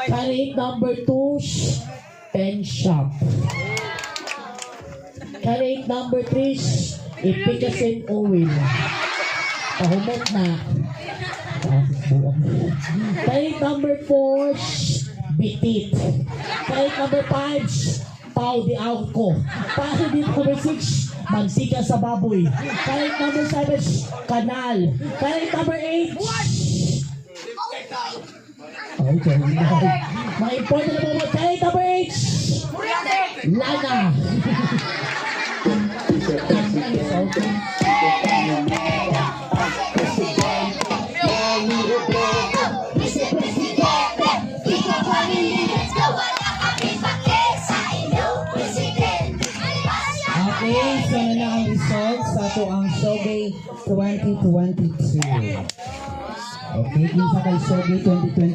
Karate number 2, pen shop. Karate number 3, ipikasin oil. Pahumot na. Karate number 4, bitit. Karate number 5, pau di auko. Karate number 6, magsika sa baboy. Karate number 7, kanal. Karate number 8, okay. Mga important na mga karate number 8, lana. Okay, so na lang ang results sa ato ang Gay 2022. Okay, kinsa kay Gay 2022.